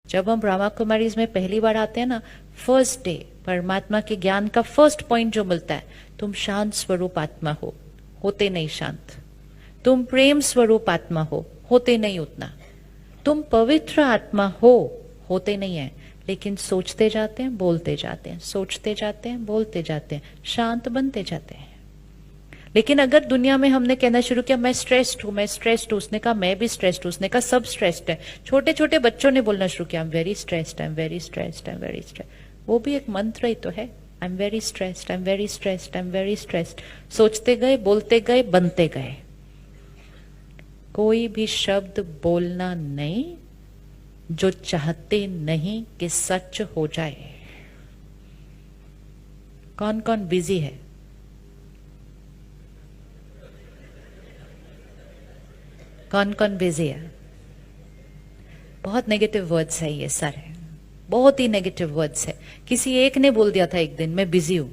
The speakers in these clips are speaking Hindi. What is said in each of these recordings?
जब हम ब्रह्मा कुमारीज में पहली बार आते हैं ना, फर्स्ट डे परमात्मा के ज्ञान का फर्स्ट पॉइंट जो मिलता है, तुम शांत स्वरूप आत्मा हो, होते नहीं शांत। तुम प्रेम स्वरूप आत्मा हो, होते नहीं उतना। तुम पवित्र आत्मा हो, होते नहीं है, लेकिन सोचते जाते हैं, बोलते जाते हैं, सोचते जाते हैं, बोलते जाते हैं, शांत बनते जाते हैं। लेकिन अगर दुनिया में हमने कहना शुरू किया मैं स्ट्रेस्ड हूं, मैं स्ट्रेस्ड हूं, उसने कहा मैं भी स्ट्रेस्ड हूं, उसने कहा सब स्ट्रेस्ड है। छोटे छोटे बच्चों ने बोलना शुरू किया I am very stressed, I am very stressed, I am very stressed. वो भी एक मंत्र ही तो है, I am very stressed, I am very stressed, I am very stressed. सोचते गए, बोलते गए, बनते गए। कोई भी शब्द बोलना नहीं जो चाहते नहीं कि सच हो जाए। कौन कौन बिजी है? कौन कौन बिजी है? बहुत नेगेटिव वर्ड्स है ये सारे, बहुत ही नेगेटिव वर्ड्स है। किसी एक ने बोल दिया था एक दिन मैं बिजी हूं,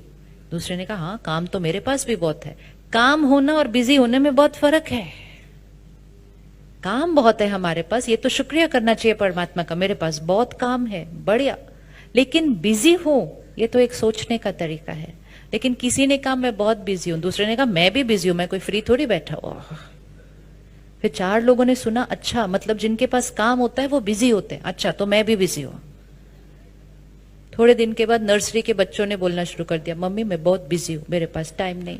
दूसरे ने कहा हाँ काम तो मेरे पास भी बहुत है। काम होना और बिजी होने में बहुत फर्क है। काम बहुत है हमारे पास, ये तो शुक्रिया करना चाहिए परमात्मा का, मेरे पास बहुत काम है, बढ़िया। लेकिन बिजी हूं, ये तो एक सोचने का तरीका है। लेकिन किसी ने कहा मैं बहुत बिजी हूं, दूसरे ने कहा मैं भी बिजी हूं, मैं कोई फ्री थोड़ी बैठा हुआ। फिर 4 लोगों ने सुना अच्छा मतलब जिनके पास काम होता है वो बिजी होते हैं, अच्छा तो मैं भी बिजी हूं। थोड़े दिन के बाद नर्सरी के बच्चों ने बोलना शुरू कर दिया मम्मी मैं बहुत बिजी हूं, मेरे पास टाइम नहीं।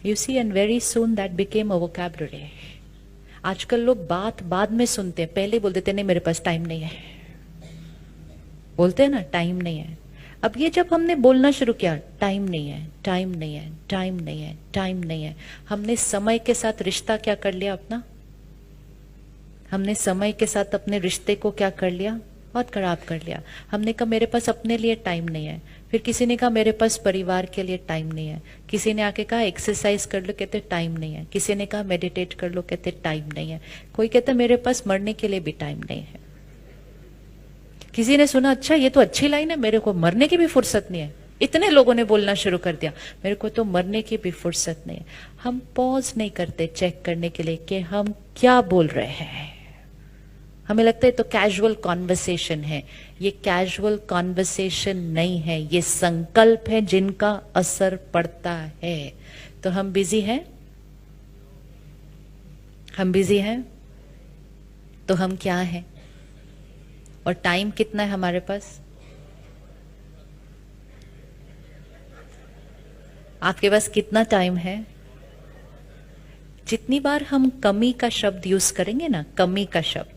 You see, and very soon that became a vocabulary. आजकल लोग बात बाद में सुनते हैं, पहले बोल देते नहीं मेरे पास टाइम नहीं है, बोलते हैं ना टाइम नहीं है। अब ये जब हमने बोलना शुरू किया टाइम नहीं है, टाइम नहीं है, टाइम नहीं है, टाइम नहीं है, हमने समय के साथ रिश्ता क्या कर लिया अपना? हमने समय के साथ अपने रिश्ते को क्या कर लिया? बहुत खराब कर लिया। हमने कहा मेरे पास अपने लिए टाइम नहीं है, फिर किसी ने कहा मेरे पास परिवार के लिए टाइम नहीं है, किसी ने आके कहा एक्सरसाइज कर लो, कहते टाइम नहीं है, किसी ने कहा मेडिटेट कर लो, कहते टाइम नहीं है, कोई कहता मेरे पास मरने के लिए भी टाइम नहीं है। किसी ने सुना अच्छा ये तो अच्छी लाइन है, मेरे को मरने की भी फुर्सत नहीं है। इतने लोगों ने बोलना शुरू कर दिया मेरे को तो मरने की भी फुर्सत नहीं है। हम पॉज नहीं करते चेक करने के लिए कि हम क्या बोल रहे हैं। हमें लगता है तो कैजुअल कॉन्वर्सेशन है, ये कैजुअल कॉन्वर्सेशन नहीं है, ये संकल्प है जिनका असर पड़ता है। तो हम बिजी हैं, हम बिजी हैं, तो हम क्या हैं? और टाइम कितना है हमारे पास? आपके पास कितना टाइम है? जितनी बार हम कमी का शब्द यूज करेंगे ना, कमी का शब्द,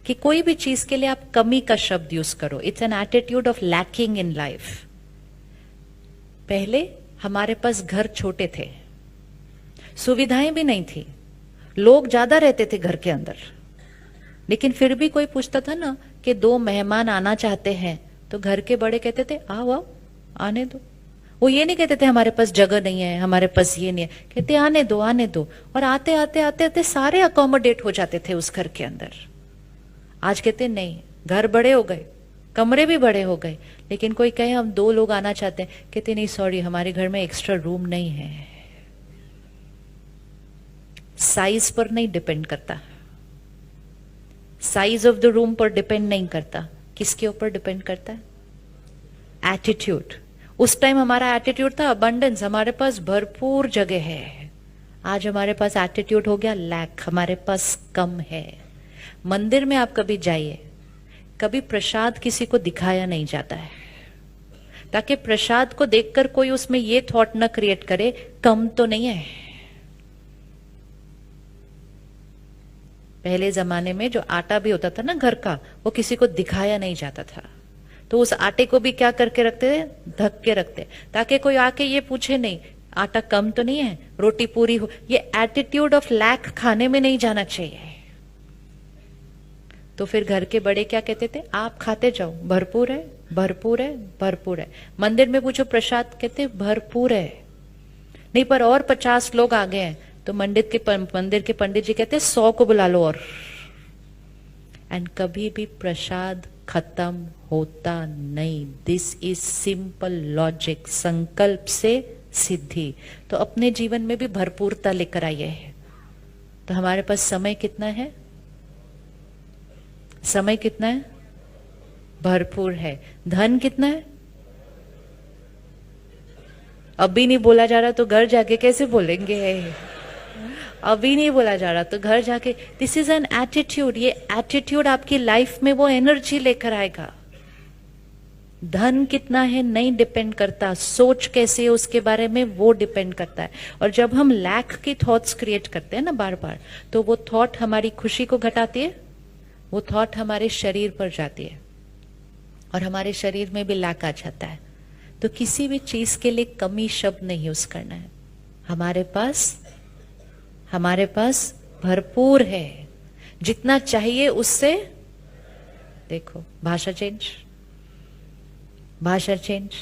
कि कोई भी चीज के लिए आप कमी का शब्द यूज करो, it's an attitude of lacking in life. पहले हमारे पास घर छोटे थे, सुविधाएं भी नहीं थी, लोग ज्यादा रहते थे घर के अंदर, लेकिन फिर भी कोई पूछता था ना कि 2 मेहमान आना चाहते हैं, तो घर के बड़े कहते थे आओ आओ आने दो। वो ये नहीं कहते थे हमारे पास जगह नहीं है, हमारे पास ये नहीं है, कहते आने दो आने दो। और आते आते आते आते सारे अकोमोडेट हो जाते थे उस घर के अंदर। आज कहते नहीं, घर बड़े हो गए, कमरे भी बड़े हो गए, लेकिन कोई कहे हम 2 लोग आना चाहते हैं, कहते नहीं सॉरी हमारे घर में एक्स्ट्रा रूम नहीं है। साइज पर नहीं डिपेंड करता, साइज ऑफ द रूम पर डिपेंड नहीं करता, किसके ऊपर डिपेंड करता है? एटीट्यूड। उस टाइम हमारा एटीट्यूड था अबंडेंस, हमारे पास भरपूर जगह है। आज हमारे पास एटीट्यूड हो गया लैक, हमारे पास कम है। मंदिर में आप कभी जाइए, कभी प्रसाद किसी को दिखाया नहीं जाता है, ताकि प्रसाद को देखकर कोई उसमें ये थॉट न क्रिएट करे कम तो नहीं है। पहले जमाने में जो आटा भी होता था ना घर का, वो किसी को दिखाया नहीं जाता था, तो उस आटे को भी क्या करके रखते थे? ढक के रखते, ताकि कोई आके ये पूछे नहीं आटा कम तो नहीं है, रोटी पूरी हो। ये एटीट्यूड ऑफ लैक खाने में नहीं जाना चाहिए। तो फिर घर के बड़े क्या कहते थे? आप खाते जाओ, भरपूर है भरपूर है भरपूर है। मंदिर में पूछो प्रसाद, कहते भरपूर है। नहीं पर और 50 लोग आ गए हैं, तो मंदिर के पंडित जी कहते 100 को बुला लो और। एंड कभी भी प्रसाद खत्म होता नहीं। This is simple logic. संकल्प से सिद्धि। तो अपने जीवन में भी भरपूरता लेकर आइए। तो हमारे पास समय कितना है? समय कितना है? भरपूर है। धन कितना है? अभी नहीं बोला जा रहा तो घर जाके कैसे बोलेंगे? अभी नहीं बोला जा रहा तो घर जाके। This is an attitude. ये एटीट्यूड आपकी लाइफ में वो एनर्जी लेकर आएगा। धन कितना है नहीं डिपेंड करता, सोच कैसे है उसके बारे में वो डिपेंड करता है। और जब हम लैक की थॉट्स क्रिएट करते हैं ना बार बार, तो वो थॉट हमारी खुशी को घटाती है, वो थॉट हमारे शरीर पर जाती है और हमारे शरीर में भी लैक आ जाता है। तो किसी भी चीज के लिए कमी शब्द नहीं यूज करना है। हमारे पास भरपूर है, जितना चाहिए उससे। देखो भाषा चेंज,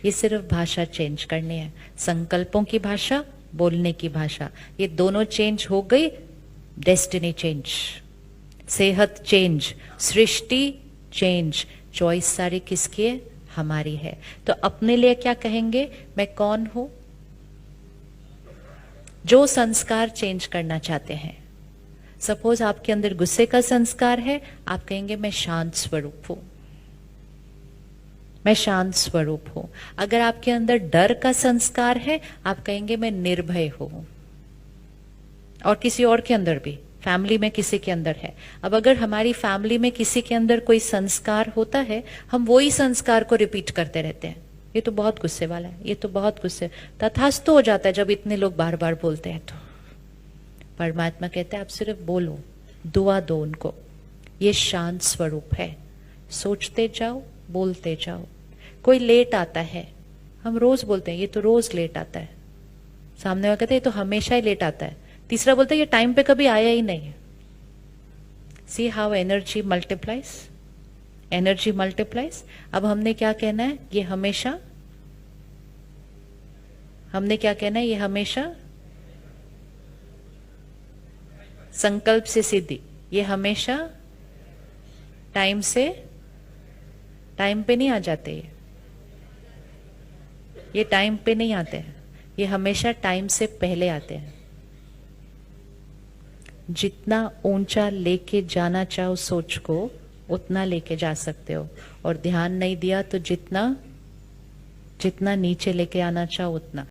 ये सिर्फ भाषा चेंज करनी है। संकल्पों की भाषा, बोलने की भाषा, ये दोनों चेंज हो गई, डेस्टिनी चेंज, सेहत चेंज, सृष्टि चेंज। चॉइस सारी किसकी है? हमारी है। तो अपने लिए क्या कहेंगे? मैं कौन हूं? जो संस्कार चेंज करना चाहते हैं। सपोज आपके अंदर गुस्से का संस्कार है, आप कहेंगे मैं शांत स्वरूप हूं, मैं शांत स्वरूप हूं। अगर आपके अंदर डर का संस्कार है, आप कहेंगे मैं निर्भय हूं। और किसी और के अंदर भी, फैमिली में किसी के अंदर है। अब अगर हमारी फैमिली में किसी के अंदर कोई संस्कार होता है, हम वही संस्कार को रिपीट करते रहते हैं। ये तो बहुत गुस्से वाला है, ये तो बहुत गुस्से, तथास्तु हो जाता है जब इतने लोग बार बार बोलते हैं। तो परमात्मा कहते हैं आप सिर्फ बोलो, दुआ दो उनको। ये शांत स्वरूप है। सोचते जाओ, बोलते जाओ। कोई लेट आता है, हम रोज बोलते हैं ये तो रोज लेट आता है। सामने वाला कहते हैं ये तो हमेशा ही लेट आता है। तीसरा बोलता है ये टाइम पे कभी आया ही नहीं। See how energy multiplies. अब हमने क्या कहना है? ये हमेशा, हमने क्या कहना है? ये हमेशा संकल्प से सिद्धि, ये हमेशा टाइम पे नहीं आ जाते। ये टाइम पे नहीं आते हैं, ये हमेशा टाइम से पहले आते हैं। जितना ऊंचा लेके जाना चाहो सोच को, उतना लेके जा सकते हो। और ध्यान नहीं दिया तो जितना नीचे लेके आना चाहो उतना।